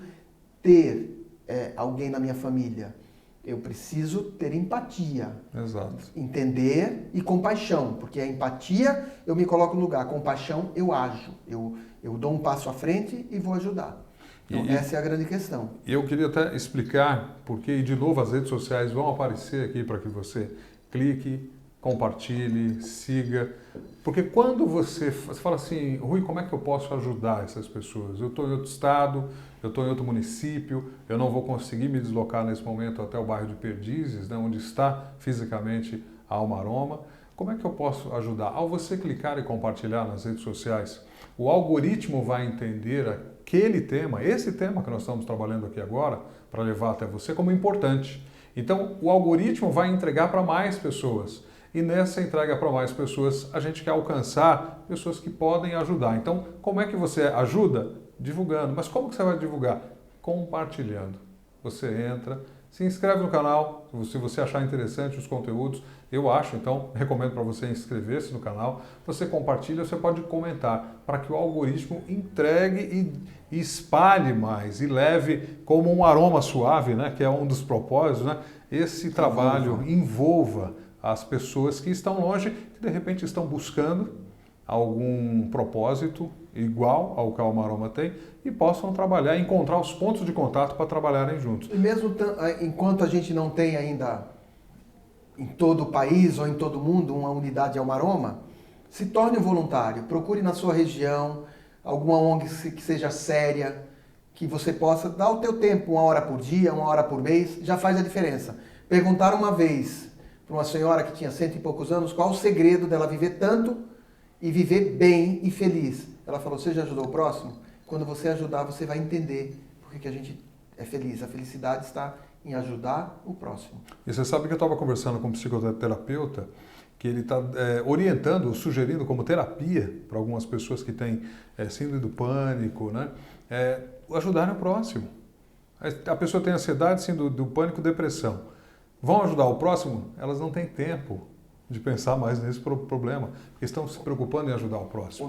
S2: ter alguém na minha família. Eu preciso ter empatia.
S1: Exato.
S2: Entender e compaixão. Porque a empatia, eu me coloco no lugar. A compaixão, eu ajo. Eu dou um passo à frente e vou ajudar. Então, essa é a grande questão.
S1: Eu queria até explicar, porque, e de novo, as redes sociais vão aparecer aqui para que você clique, compartilhe, siga. Porque quando você fala assim, Rui, como é que eu posso ajudar essas pessoas? Eu estou em outro estado, eu estou em outro município, eu não vou conseguir me deslocar nesse momento até o bairro de Perdizes, né, onde está fisicamente a Almaroma. Como é que eu posso ajudar? Ao você clicar e compartilhar nas redes sociais, o algoritmo vai entender aquele tema, esse tema que nós estamos trabalhando aqui agora, para levar até você como importante. Então, o algoritmo vai entregar para mais pessoas. E nessa entrega para mais pessoas, a gente quer alcançar pessoas que podem ajudar. Então, como é que você ajuda? Divulgando. Mas como que você vai divulgar? Compartilhando. Você entra, se inscreve no canal, se você achar interessante os conteúdos, eu acho, então recomendo para você inscrever-se no canal. Você compartilha, você pode comentar, para que o algoritmo entregue e espalhe mais, e leve como um aroma suave, né, que é um dos propósitos, né, esse trabalho envolva as pessoas que estão longe, que de repente estão buscando algum propósito igual ao que a Almaroma tem e possam trabalhar, encontrar os pontos de contato para trabalharem juntos.
S2: E mesmo enquanto a gente não tem ainda em todo o país ou em todo o mundo uma unidade Almaroma, se torne um voluntário, procure na sua região alguma ONG que seja séria, que você possa dar o teu tempo, 1 hora por dia, 1 hora por mês, já faz a diferença. Perguntaram uma vez para uma senhora que tinha 100 e poucos anos qual o segredo dela viver tanto e viver bem e feliz. Ela falou, você já ajudou o próximo? Quando você ajudar, você vai entender por que a gente é feliz. A felicidade está em ajudar o próximo.
S1: E você sabe que eu estava conversando com um psicoterapeuta que ele está orientando, sugerindo como terapia para algumas pessoas que têm síndrome do pânico, né? Ajudarem o próximo. A pessoa tem ansiedade, síndrome do pânico, depressão. Vão ajudar o próximo? Elas não têm tempo de pensar mais nesse problema, porque estão se preocupando em ajudar o próximo.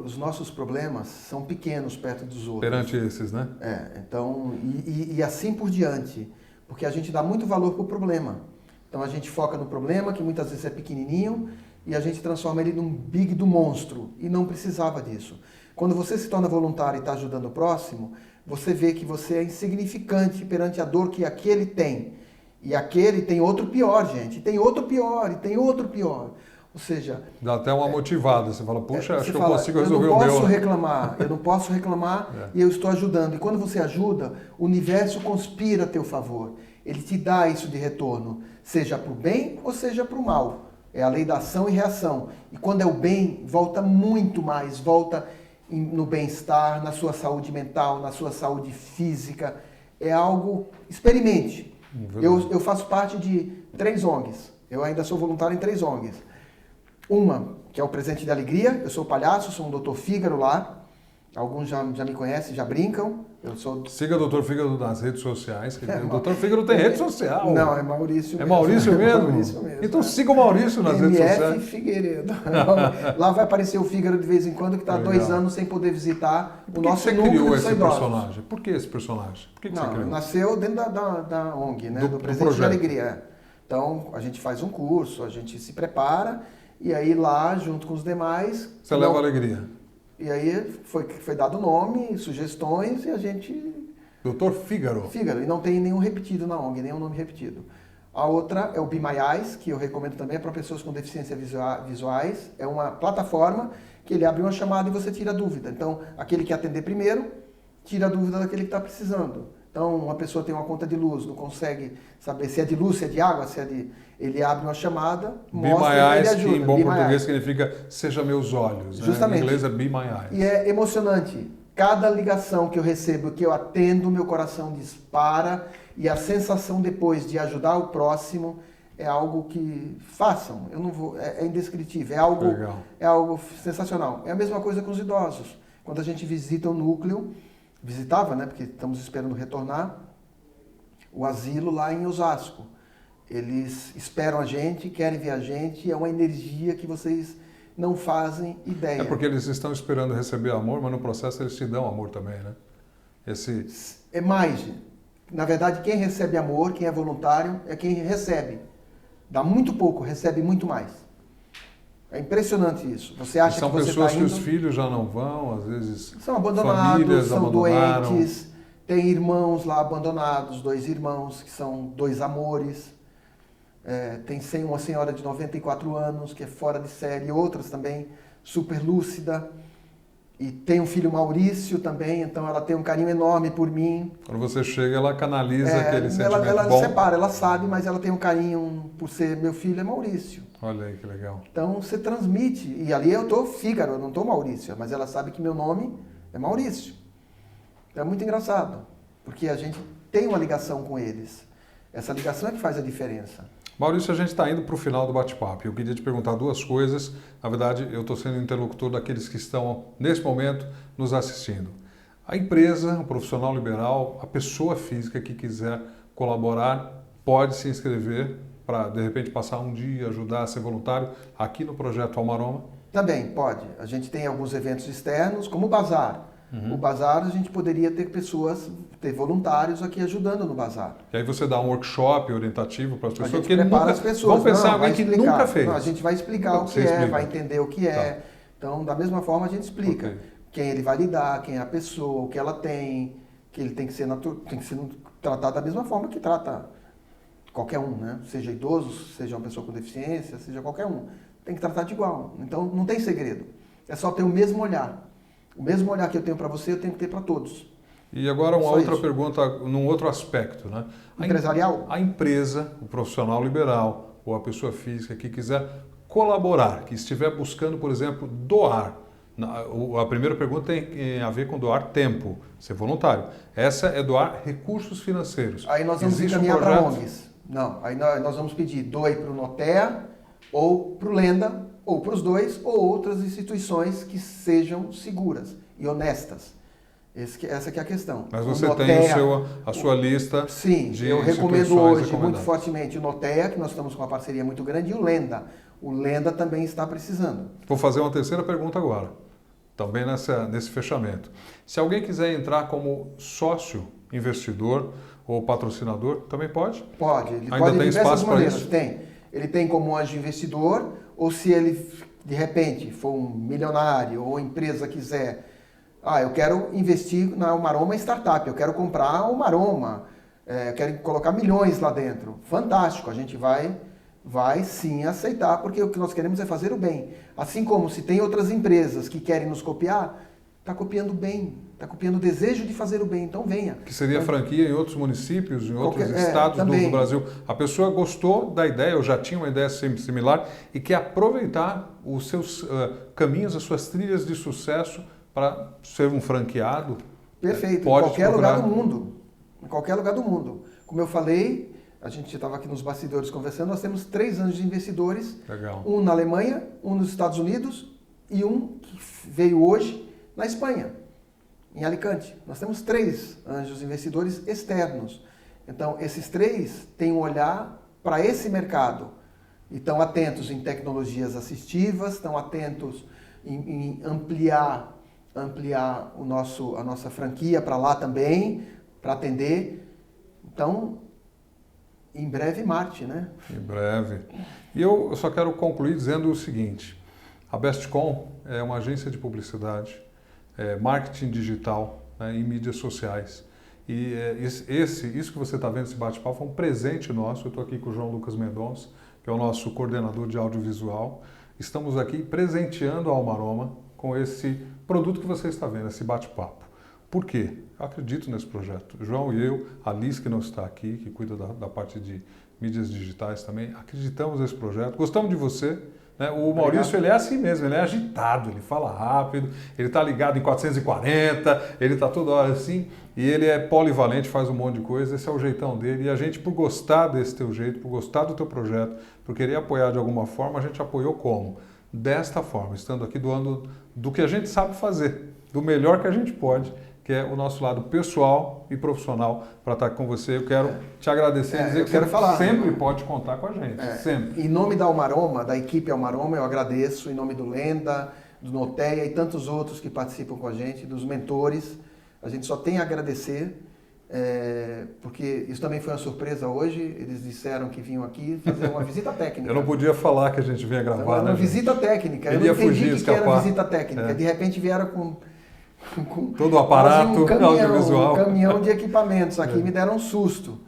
S2: Os nossos problemas são pequenos perto dos outros.
S1: Perante esses, né?
S2: Então, e assim por diante, porque a gente dá muito valor para o problema. Então a gente foca no problema, que muitas vezes é pequenininho, e a gente transforma ele num big do monstro, e não precisava disso. Quando você se torna voluntário e está ajudando o próximo, você vê que você é insignificante perante a dor que aquele tem. E aquele tem outro pior, gente. Tem outro pior, e tem outro pior. Ou seja...
S1: Dá até uma motivada. Você fala, puxa, acho que eu
S2: fala,
S1: consigo resolver o meu.
S2: Eu não posso reclamar e eu estou ajudando. E quando você ajuda, o universo conspira a teu favor. Ele te dá isso de retorno, seja para o bem ou seja para o mal. É a lei da ação e reação. E quando é o bem, volta muito mais. Volta no bem-estar, na sua saúde mental, na sua saúde física. É algo... Experimente. Eu faço parte de 3 ONGs. Eu ainda sou voluntário em 3 ONGs. Uma, que é o Presente de Alegria. Eu sou palhaço, sou um Dr. Fígaro lá. Alguns já me conhecem, já brincam. Eu sou...
S1: Siga o Dr. Fígaro nas redes sociais. O Dr. Fígaro tem rede social.
S2: Não, é Maurício mesmo.
S1: É Maurício mesmo?
S2: É Maurício mesmo.
S1: Então siga o Maurício nas redes sociais.
S2: MF Figueiredo. Lá vai aparecer o Fígaro de vez em quando, que está 2 anos sem poder visitar o nosso
S1: núcleo. Por que você criou esse
S2: idosos.
S1: personagem? Por que esse personagem? Por que você criou?
S2: Nasceu dentro da ONG, né? do Presente de Alegria. Então, a gente faz um curso, a gente se prepara, e aí lá, junto com os demais...
S1: Você leva alegria.
S2: E aí foi dado nome, sugestões, e a gente...
S1: Doutor Fígaro.
S2: Fígaro, e não tem nenhum repetido na ONG, nenhum nome repetido. A outra é o Be My Eyes, que eu recomendo também para pessoas com deficiência visuais. É uma plataforma que ele abre uma chamada e você tira a dúvida. Então, aquele que atender primeiro, tira a dúvida daquele que está precisando. Então, uma pessoa tem uma conta de luz, não consegue saber se é de luz, se é de água, se é de... Ele abre uma chamada, mostra e ele ajuda.
S1: Que em bom português significa seja meus olhos.
S2: Justamente.
S1: Né? Em inglês é Be My Eyes.
S2: E é emocionante. Cada ligação que eu recebo, que eu atendo, meu coração dispara e a sensação depois de ajudar o próximo é algo que façam. Eu não vou, é indescritível, é algo sensacional. É a mesma coisa com os idosos. Quando a gente visita o núcleo, visitava, né, porque estamos esperando retornar, o asilo lá em Osasco. Eles esperam a gente, querem ver a gente, é uma energia que vocês não fazem ideia.
S1: É porque eles estão esperando receber amor, mas no processo eles te dão amor também, né?
S2: É mais. Na verdade, quem recebe amor, quem é voluntário, é quem recebe. Dá muito pouco, recebe muito mais. É impressionante isso. Você acha
S1: são
S2: que você
S1: pessoas
S2: tá indo...
S1: que os filhos já não vão, às vezes
S2: são abandonados, são
S1: abandonaram.
S2: doentes, tem irmãos lá abandonados, 2 irmãos que são 2 amores. Tem uma senhora de 94 anos que é fora de série, outras também super lúcida. E tem um filho Maurício também, então ela tem um carinho enorme por mim.
S1: Quando você chega, ela canaliza aquele sentimento
S2: ela
S1: bom.
S2: separa, ela sabe, mas ela tem um carinho por ser meu filho é Maurício.
S1: Olha aí que legal.
S2: Então você transmite, e ali eu tô Fígaro, eu não tô Maurício, mas ela sabe que meu nome é Maurício. É muito engraçado, porque a gente tem uma ligação com eles. Essa ligação é que faz a diferença.
S1: Maurício, a gente está indo para o final do bate-papo. Eu queria te perguntar 2 coisas. Na verdade, eu estou sendo interlocutor daqueles que estão, nesse momento, nos assistindo. A empresa, o profissional liberal, a pessoa física que quiser colaborar, pode se inscrever para, de repente, passar um dia, ajudar a ser voluntário aqui no Projeto Almaroma?
S2: Também pode. A gente tem alguns eventos externos, como o Bazar. O Bazar, a gente poderia ter voluntários aqui ajudando no Bazar.
S1: E aí você dá um workshop orientativo para as pessoas?
S2: A gente prepara as pessoas.
S1: Vão pensar alguém que nunca fez.
S2: Não, a gente vai explicar o que é, vai entender o que é. Então, da mesma forma, a gente explica quem ele vai lidar, quem é a pessoa, o que ela tem, que ele tem que ser tratado da mesma forma que trata qualquer um, né? Seja idoso, seja uma pessoa com deficiência, seja qualquer um. Tem que tratar de igual. Então, não tem segredo. É só ter o mesmo olhar. O mesmo olhar que eu tenho para você, eu tenho que ter para todos.
S1: E agora uma outra pergunta, num outro aspecto, né?
S2: Empresarial?
S1: A empresa, o profissional liberal ou a pessoa física que quiser colaborar, que estiver buscando, por exemplo, doar. A primeira pergunta tem a ver com doar tempo, ser voluntário. Essa é doar recursos financeiros.
S2: Aí nós vamos encaminhar para ONGs. Não, aí nós vamos pedir doe para o Notea, ou para o Lenda, ou para os dois, ou outras instituições que sejam seguras e honestas. Essa que é a questão.
S1: Mas você Notea, tem a sua lista
S2: sim,
S1: de
S2: eu recomendo hoje muito fortemente o Notea, que nós estamos com uma parceria muito grande, e o Lenda. O Lenda também está precisando.
S1: Vou fazer uma terceira pergunta agora, também nesse fechamento. Se alguém quiser entrar como sócio, investidor ou patrocinador, também pode?
S2: Pode. Ele
S1: Ainda
S2: pode
S1: tem
S2: de diversas
S1: espaço para
S2: maneiras.
S1: isso?
S2: Tem. Ele tem como anjo investidor, ou se ele, de repente, for um milionário ou empresa quiser, eu quero investir na Umaroma Startup, eu quero comprar a Umaroma, eu quero colocar milhões lá dentro. Fantástico, a gente vai sim aceitar, porque o que nós queremos é fazer o bem. Assim como se tem outras empresas que querem nos copiar, está copiando bem, está copiando o desejo de fazer o bem, então venha.
S1: Que seria franquia em outros municípios, em outros estados do Brasil. A pessoa gostou da ideia, ou já tinha uma ideia similar, e quer aproveitar os seus caminhos, as suas trilhas de sucesso para ser um franqueado.
S2: Perfeito, em qualquer lugar do mundo. Em qualquer lugar do mundo. Como eu falei, a gente estava aqui nos bastidores conversando, nós temos 3 anjos investidores.
S1: Legal.
S2: Um na Alemanha, um nos Estados Unidos e um que veio hoje na Espanha, em Alicante. Nós temos 3 anjos investidores externos. Então, esses 3 têm um olhar para esse mercado e estão atentos em tecnologias assistivas, estão atentos em ampliar a nossa franquia para lá também, para atender. Então, em breve Marte, né?
S1: Em breve. E eu só quero concluir dizendo o seguinte, a Bestcom é uma agência de publicidade, marketing digital, né, em mídias sociais. E isso que você está vendo, esse bate-papo, foi um presente nosso. Eu estou aqui com o João Lucas Mendonça, que é o nosso coordenador de audiovisual. Estamos aqui presenteando a Umaroma com esse produto que você está vendo, esse bate-papo. Por quê? Eu acredito nesse projeto. O João e eu, a Liz, que não está aqui, que cuida da parte de mídias digitais também, acreditamos nesse projeto, gostamos de você. Né? O Maurício, ele é assim mesmo, ele é agitado, ele fala rápido, ele está ligado em 440, ele está toda hora assim, e ele é polivalente, faz um monte de coisa, esse é o jeitão dele. E a gente, por gostar desse teu jeito, por gostar do teu projeto, por querer apoiar de alguma forma, a gente apoiou como? Desta forma, estando aqui doando do que a gente sabe fazer, do melhor que a gente pode, que é o nosso lado pessoal e profissional para estar com você. Eu quero te agradecer e dizer que você sempre pode contar com a gente, sempre.
S2: Em nome da Umaroma, da equipe Umaroma, eu agradeço, em nome do Lenda, do Notea e tantos outros que participam com a gente, dos mentores. A gente só tem a agradecer, porque isso também foi uma surpresa hoje. Eles disseram que vinham aqui fazer uma visita técnica.
S1: Eu não podia falar que a gente vinha gravar,
S2: então,
S1: né?
S2: Uma visita técnica.
S1: Ele ia fugir,
S2: que era visita técnica. De repente vieram com
S1: todo o aparato audiovisual.
S2: Um caminhão de equipamentos aqui, me deram um susto.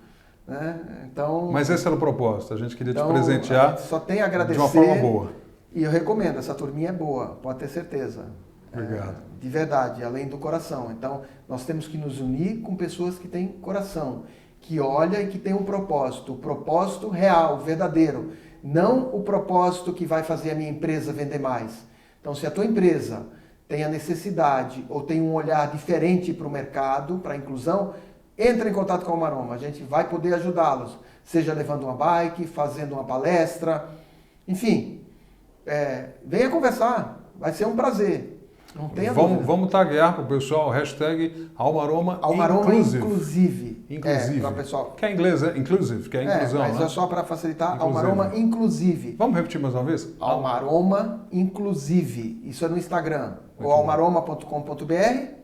S2: Né? Então,
S1: mas esse era o propósito, a gente queria te presentear
S2: só tem a agradecer,
S1: de uma forma boa.
S2: E eu recomendo, essa turminha é boa, pode ter certeza.
S1: Obrigado.
S2: De verdade, além do coração. Então, nós temos que nos unir com pessoas que têm coração, que olham e que têm um propósito. O propósito real, verdadeiro. Não o propósito que vai fazer a minha empresa vender mais. Então, se a tua empresa tem a necessidade ou tem um olhar diferente para o mercado, para a inclusão, entra em contato com a Umaroma. A gente vai poder ajudá-los, seja levando uma bike, fazendo uma palestra, enfim, venha conversar, vai ser um prazer. Não tenha dúvida.
S1: Vamos taguear para o pessoal, hashtag Almaroma
S2: Inclusive.
S1: Para
S2: o pessoal.
S1: Que é inglês, inclusive, que é inclusão,
S2: mas
S1: né?
S2: é só para facilitar, Almaroma Inclusive.
S1: Vamos repetir mais uma vez?
S2: Almaroma Inclusive. Isso é no Instagram, ou almaroma.com.br,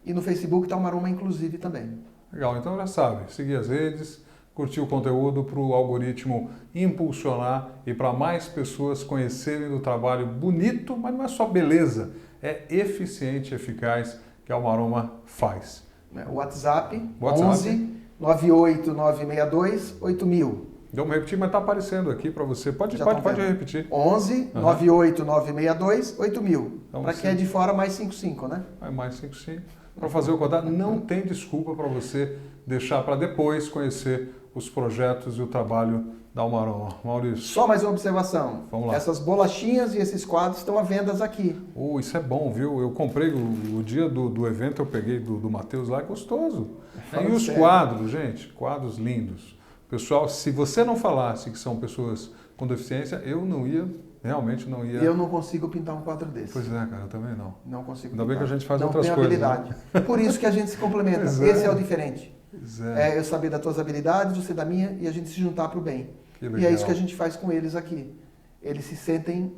S2: e no Facebook está Almaroma Inclusive também.
S1: Legal, então já sabe, seguir as redes, curtir o conteúdo para o algoritmo impulsionar e para mais pessoas conhecerem do trabalho bonito, mas não é só beleza, é eficiente e eficaz que a Umaroma faz.
S2: O WhatsApp 11 98962 8000.
S1: Vamos repetir, mas está aparecendo aqui para você. Pode repetir.
S2: 11 98962 8000. Para quem é de fora, mais 55, né?
S1: Mais 55. Para fazer o contato, não tem desculpa para você deixar para depois conhecer os projetos e o trabalho da Almaroma. Maurício.
S2: Só mais uma observação.
S1: Vamos lá.
S2: Essas bolachinhas e esses quadros estão à venda aqui.
S1: Isso é bom, viu? Eu comprei o dia do evento, eu peguei do Matheus lá, é gostoso. E os quadros, gente, quadros lindos. Pessoal, se você não falasse que são pessoas com deficiência, eu não ia, realmente não ia.
S2: Eu não consigo pintar um quadro desse.
S1: Pois é, cara, eu também não.
S2: Não consigo
S1: Ainda
S2: pintar.
S1: bem que a gente faz
S2: não
S1: outras
S2: tenho
S1: coisas.
S2: Habilidade.
S1: Né?
S2: Por isso que a gente se complementa.
S1: Pois
S2: Esse é o diferente.
S1: Pois é.
S2: Eu saber das tuas habilidades, você da minha, e a gente se juntar para o bem.
S1: Que legal.
S2: E é isso que a gente faz com eles aqui. Eles se sentem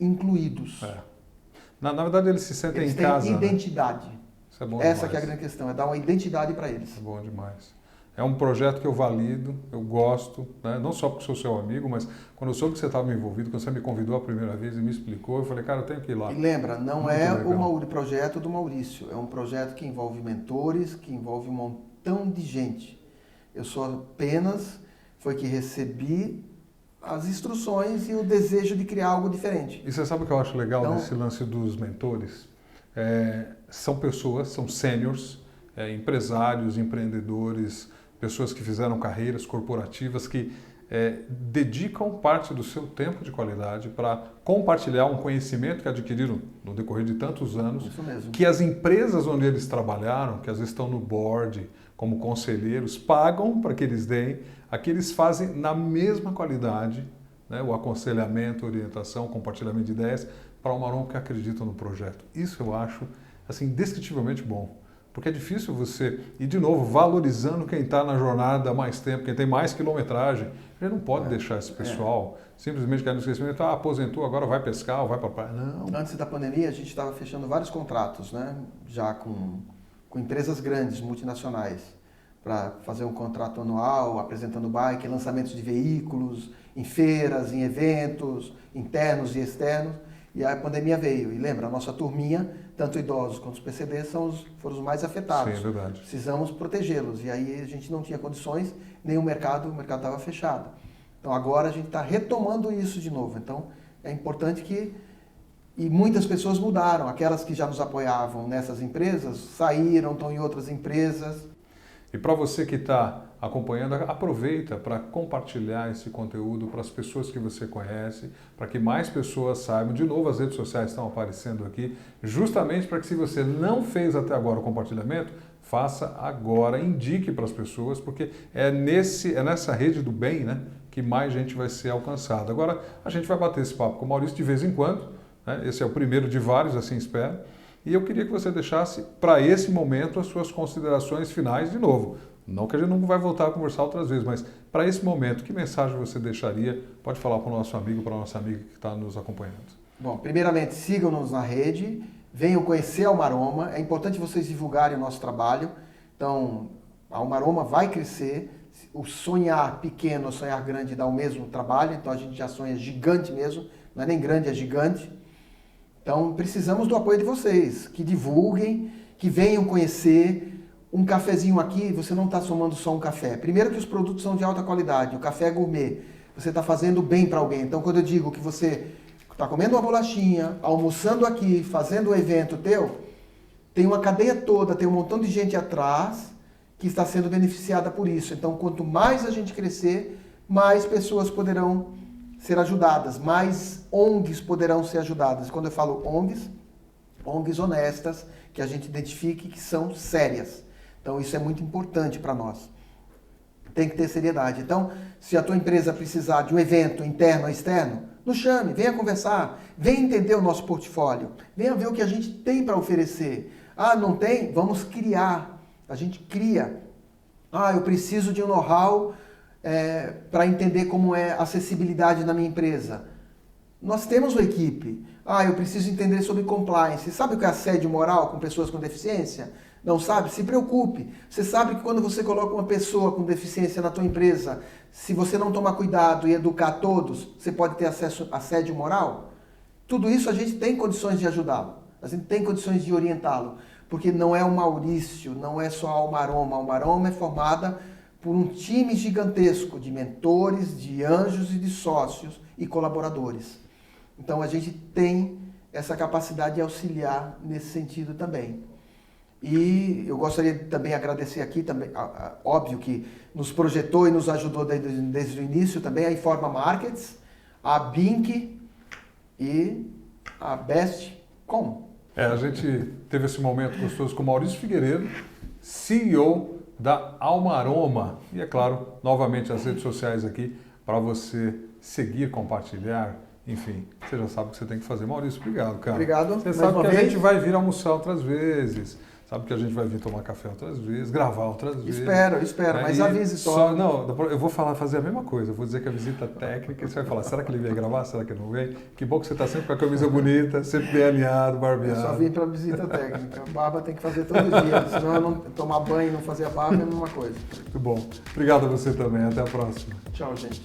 S2: incluídos.
S1: Na verdade, eles se sentem
S2: Eles
S1: em
S2: têm
S1: casa.
S2: Identidade.
S1: Né? Isso é bom
S2: Essa
S1: demais.
S2: que é a grande questão, é dar uma identidade para eles.
S1: É bom demais. É um projeto que eu valido, eu gosto, né? Não só porque sou seu amigo, mas quando eu soube que você estava envolvido, quando você me convidou a primeira vez e me explicou, eu falei, cara, eu tenho que ir lá.
S2: E lembra, não
S1: Muito
S2: é
S1: legal.
S2: o projeto do Maurício, é um projeto que envolve mentores, que envolve um montão de gente. Eu só apenas foi que recebi as instruções e o desejo de criar algo diferente.
S1: E você sabe o que eu acho legal
S2: Então,
S1: nesse lance dos mentores? São pessoas, são sêniors, empresários, empreendedores, pessoas que fizeram carreiras corporativas que dedicam parte do seu tempo de qualidade para compartilhar um conhecimento que adquiriram no decorrer de tantos anos,
S2: isso mesmo.
S1: que as empresas onde eles trabalharam, que às vezes estão no board como conselheiros, pagam para que eles deem, aqui eles fazem na mesma qualidade, né, o aconselhamento, orientação, compartilhamento de ideias para o Almaroma que acreditam no projeto. Isso eu acho assim, indescritivelmente bom. Porque é difícil você, e de novo, valorizando quem está na jornada há mais tempo, quem tem mais quilometragem. A gente não pode deixar esse pessoal simplesmente cair no esquecimento, aposentou, agora vai pescar ou vai para a praia. Não.
S2: Antes da pandemia, a gente estava fechando vários contratos, né? Já com empresas grandes, multinacionais, para fazer um contrato anual, apresentando bike, lançamentos de veículos, em feiras, em eventos, internos e externos. E a pandemia veio. E lembra, a nossa turminha, tanto idosos quanto os PCDs, foram os mais afetados.
S1: Sim, é verdade.
S2: Precisamos protegê-los. E aí a gente não tinha condições, nem o mercado estava fechado. Então agora a gente está retomando isso de novo. Então é importante que... E muitas pessoas mudaram. Aquelas que já nos apoiavam nessas empresas, saíram, estão em outras empresas.
S1: E para você que está acompanhando, aproveita para compartilhar esse conteúdo para as pessoas que você conhece, para que mais pessoas saibam. De novo, as redes sociais estão aparecendo aqui, justamente para que se você não fez até agora o compartilhamento, faça agora, indique para as pessoas, porque é nessa rede do bem, né, que mais gente vai ser alcançada. Agora, a gente vai bater esse papo com o Maurício de vez em quando, né? Esse é o primeiro de vários, assim espero. E eu queria que você deixasse, para esse momento, as suas considerações finais de novo. Não que a gente não vai voltar a conversar outras vezes, mas para esse momento, que mensagem você deixaria? Pode falar para o nosso amigo, para a nossa amiga que está nos acompanhando.
S2: Bom, primeiramente, sigam-nos na rede, venham conhecer a Almaroma. É importante vocês divulgarem o nosso trabalho. Então, a Almaroma vai crescer. O sonhar pequeno ou sonhar grande dá o mesmo trabalho, então a gente já sonha gigante mesmo. Não é nem grande, é gigante. Então, precisamos do apoio de vocês, que divulguem, que venham conhecer. Um cafezinho aqui, você não está somando só um café. Primeiro que os produtos são de alta qualidade, o café é gourmet. Você está fazendo bem para alguém. Então, quando eu digo que você está comendo uma bolachinha, almoçando aqui, fazendo um evento teu, tem uma cadeia toda, tem um montão de gente atrás que está sendo beneficiada por isso. Então, quanto mais a gente crescer, mais pessoas poderão ser ajudadas, mais ONGs poderão ser ajudadas. Quando eu falo ONGs, ONGs honestas, que a gente identifique que são sérias. Então isso é muito importante para nós. Tem que ter seriedade. Então, se a tua empresa precisar de um evento interno ou externo, nos chame, venha conversar, venha entender o nosso portfólio, venha ver o que a gente tem para oferecer. Ah, não tem? Vamos criar. A gente cria. Ah, eu preciso de um know-how para entender como é a acessibilidade na minha empresa. Nós temos uma equipe. Ah, eu preciso entender sobre compliance. Sabe o que é assédio moral com pessoas com deficiência? Não sabe? Se preocupe. Você sabe que quando você coloca uma pessoa com deficiência na tua empresa, se você não tomar cuidado e educar todos, você pode ter acesso a assédio moral? Tudo isso a gente tem condições de ajudá-lo. A gente tem condições de orientá-lo. Porque não é o Maurício, não é só a Almaroma. A Almaroma é formada por um time gigantesco de mentores, de anjos e de sócios e colaboradores. Então a gente tem essa capacidade de auxiliar nesse sentido também. E eu gostaria de também agradecer aqui, também, óbvio que nos projetou e nos ajudou desde o início também, a Informa Markets, a Bink e a Bestcom.
S1: A gente teve esse momento gostoso com o Maurício Figueiredo, CEO da Almaroma. E é claro, novamente as redes sociais aqui para você seguir, compartilhar, enfim, você já sabe o que você tem que fazer. Maurício, obrigado, cara.
S2: Obrigado.
S1: Você sabe que a gente vai vir almoçar outras vezes. Sabe que a gente vai vir tomar café outras vezes, gravar outras vezes.
S2: Espero, mas avise só.
S1: Não, eu vou fazer a mesma coisa. Eu vou dizer que a visita técnica, e você vai falar, será que ele veio gravar? Será que ele não veio? Que bom que você está sempre com a camisa bonita, sempre bem alinhado, barbeado.
S2: Eu só vim para visita técnica. A barba tem que fazer todo dia, senão eu não tomar banho e não fazer a barba é a mesma coisa.
S1: Muito bom. Obrigado a você também. Até a próxima.
S2: Tchau, gente.